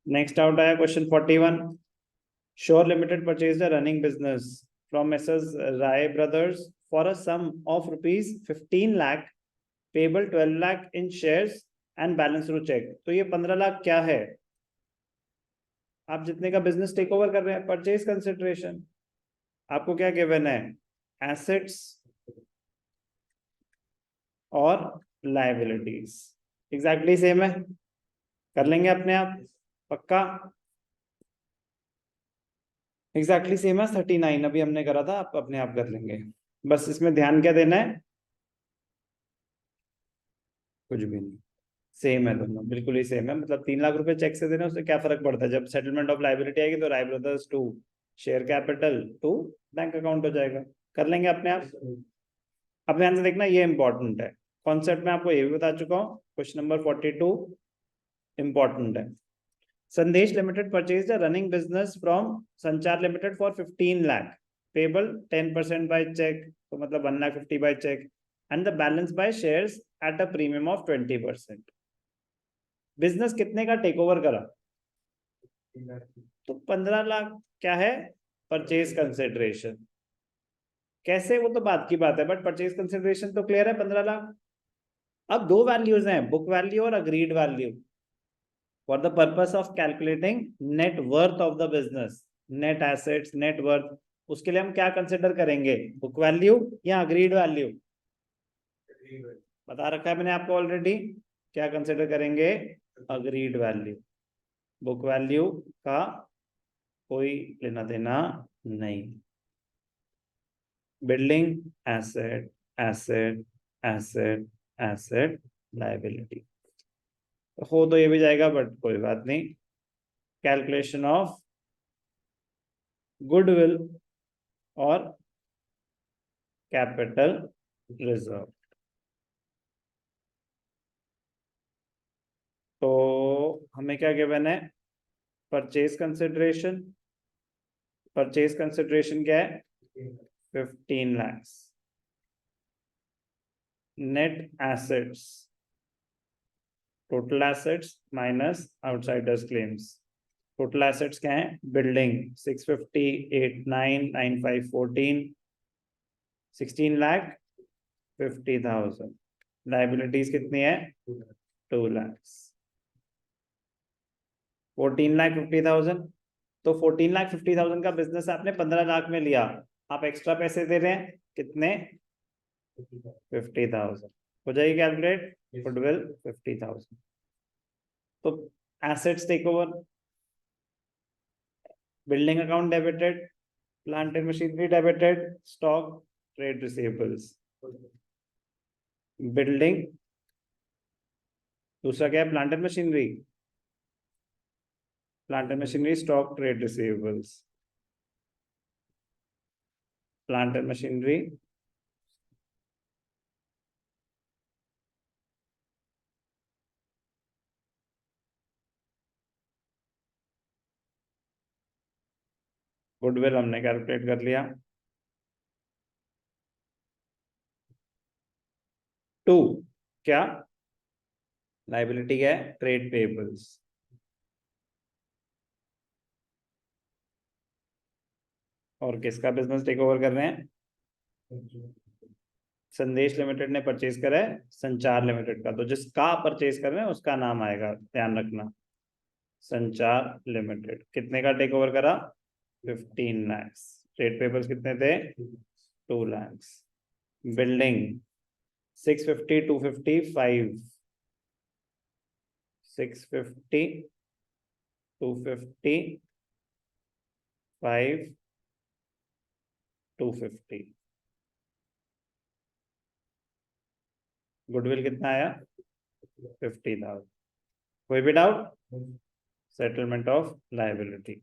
Next out आया question 41। Sure limited purchase the running business from Mrs Rai brothers for a sum of ₹15 lakh payable 12 lakh in shares and balance through cheque. तो ये 15 लाख क्या है? आप जितने का बिजनेस टेक ओवर कर रहे हैं, परचेज कंसिडरेशन। आपको क्या गिवन है? एसेट्स और लायबिलिटीज। एग्जैक्टली सेम है, कर लेंगे अपने आप, पक्का। एग्जैक्टली सेम है, 39 अभी हमने करा था, आप अपने आप कर लेंगे। बस इसमें ध्यान क्या देना है? कुछ भी नहीं, सेम है दोनों, बिल्कुल ही सेम है। मतलब 3 लाख रुपए चेक से देना, उससे क्या फर्क पड़ता है? जब सेटलमेंट ऑफ लाइबिलिटी आएगी तो Rai Brothers to share capital to bank account हो जाएगा। कर लेंगे अपने आप। अब ध्यान से देखना, ये इंपॉर्टेंट है कॉन्सेप्ट। मैं आपको ये भी बता चुका हूँ। क्वेश्चन नंबर 42 इंपॉर्टेंट है। Sandesh Limited purchase the running business from Sanchar Limited for 15 lakh payable 10% by cheque, तो मतलब 1,50,000 by cheque and the balance by shares at a premium of 20%। Business कितने का टेक ओवर करा? तो 15 लाख क्या है? Purchase consideration. कैसे, वो तो बात की बात है, बट परचेज कंसिडरेशन तो क्लियर है, 15 लाख। अब दो वैल्यूज हैं, बुक वैल्यू और agreed value. For the purpose of calculating net worth of the business, net assets, net worth, उसके लिए हम क्या कंसिडर करेंगे? बुक वैल्यू या अग्रीड वैल्यू? बता रखा है मैंने आपको ऑलरेडी, क्या कंसिडर करेंगे? Agreed value. बुक वैल्यू का कोई लेना देना नहीं। Building asset, asset, asset, asset, liability. हो तो ये भी जाएगा, बट कोई बात नहीं। कैलकुलेशन ऑफ गुडविल और कैपिटल रिजर्व। तो हमें क्या गिवन है? Purchase consideration. परचेज कंसिडरेशन क्या है? 15 lakhs। Net assets, total assets minus outsiders claims. Total assets क्या है? बिल्डिंग 650, 8, 9, 9, 5, 14, 16,50,000। लाइबिलिटीज कितनी है? 2 lakhs। 14,50,000। तो 14,50,000 का बिजनेस आपने 15 लाख में लिया। आप एक्स्ट्रा पैसे दे रहे हैं कितने? 50,000। हो जाएगी कैलकुलेट। गुडविल 50,000। तो assets take over, building account debited, plant and machinery debited, stock, trade receivables. Building, दूसरा क्या है? Plant and machinery, plant and machinery, stock, trade receivables. Plant and machinery, goodwill हमने कैलकुलेट कर लिया। 2 क्या? लाइबिलिटी क्या है? Trade payables. और किसका बिजनेस टेक ओवर कर रहे हैं? संदेश लिमिटेड ने परचेज करा है संचार लिमिटेड का, तो जिसका परचेज कर रहे हैं उसका नाम आएगा, ध्यान रखना। संचार लिमिटेड कितने का टेक ओवर करा? 15 lakhs। ट्रेड पेपर्स कितने थे? 2 lakhs। बिल्डिंग 650, 250, 5, 650, 250, 5, 250। गुडविल कितना आया? 50,000। कोई भी doubt? Settlement of liability.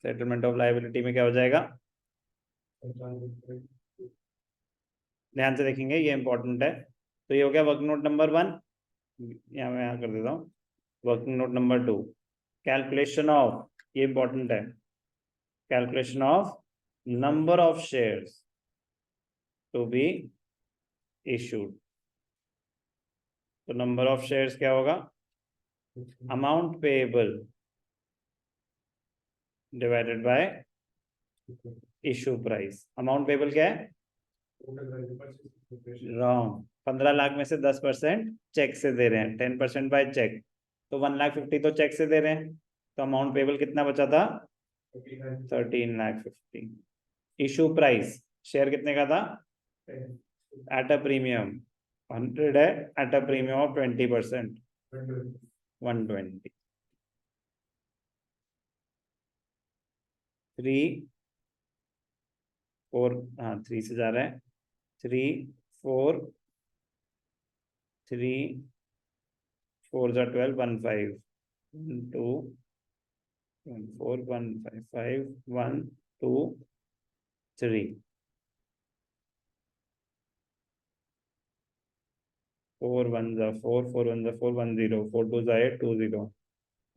Settlement of liability में क्या हो जाएगा? ध्यान से देखेंगे, ये इंपॉर्टेंट है। तो ये हो गया वर्किंग नोट नंबर 1। यहाँ मैं यहाँ कर देता हूँ। Working note number 2, calculation of, ये इंपॉर्टेंट है, calculation of number of shares to be issued. तो नंबर ऑफ शेयर्स क्या होगा? Amount payable divided by issue price. Amount payable क्या है? रॉन्ग। 15 लाख में से 10% चेक से दे रहे हैं, 10% बाय चेक, तो 1,50,000 तो चेक से दे रहे हैं, तो अमाउंट पेएबल कितना बचा था? 13,50,000। इशू प्राइस शेयर कितने का था? एट अ प्रीमियम 100 है, एट अ प्रीमियम ऑफ 20%, 120। 3 4, हाँ 3 से जा रहे हैं, 3 4 3 4 जा 12, 15 2 4 1 5 5 1 2 3 4 1 जा 4 4 1 जा 4 1 0 4 2 जा 8 2 0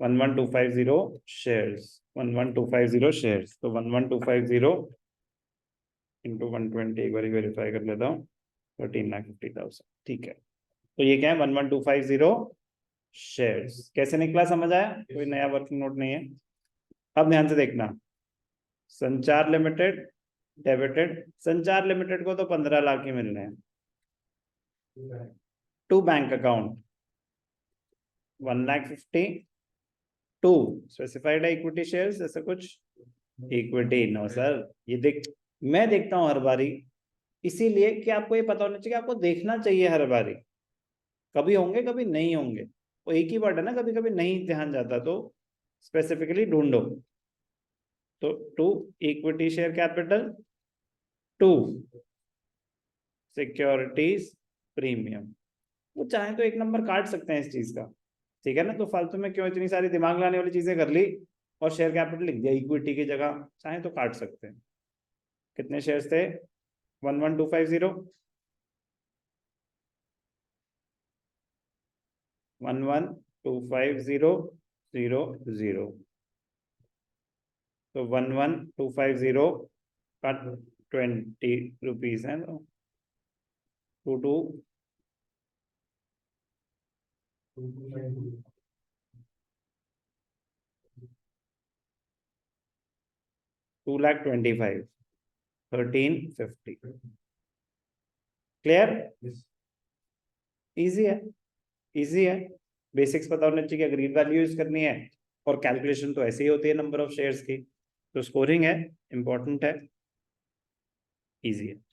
11250 शेयर्स, 11250 शेयर्स, तो 11250 इंटू 120, एक बार वेरीफाई कर लेता हूँ, 13,50,000। ठीक है, तो ये क्या है? 11250 शेयर्स। कैसे निकला समझ आया? कोई नया वर्किंग नोट नहीं है। अब ध्यान से देखना, संचार लिमिटेड डेबिटेड, संचार लिमिटेड को तो 15 लाख ही मिल रहे हैं, to bank account 1,50,000 to specified है इक्विटी शेयर्स, ऐसा कुछ? इक्विटी नो सर, ये देख, मैं देखता हूं हर बारी, इसीलिए कि आपको ये पता होना चाहिए, आपको देखना चाहिए हर बारी, कभी होंगे कभी नहीं होंगे, वो एक ही वर्ड है ना, कभी कभी नहीं ध्यान जाता, तो स्पेसिफिकली ढूंढो। तो to equity share capital, to securities premium. वो चाहे तो एक नंबर काट सकते हैं इस चीज का, ठीक है ना, तो फालतू में क्यों इतनी सारी दिमाग लाने वाली चीजें कर ली और शेयर कैपिटल लिख दिया इक्विटी की जगह, चाहे तो काट सकते हैं। कितने शेयर्स थे? 11250, 1125000, तो 11250 का 20 रुपीज है, तो 2,25,000, 1350। क्लियर? इजी है, इजी है, बेसिक्स पता होना चाहिए, अगर वैल्यू यूज करनी है, और कैलकुलेशन तो ऐसे ही होती है नंबर ऑफ शेयर्स की, तो स्कोरिंग है, इंपॉर्टेंट है, इजी है।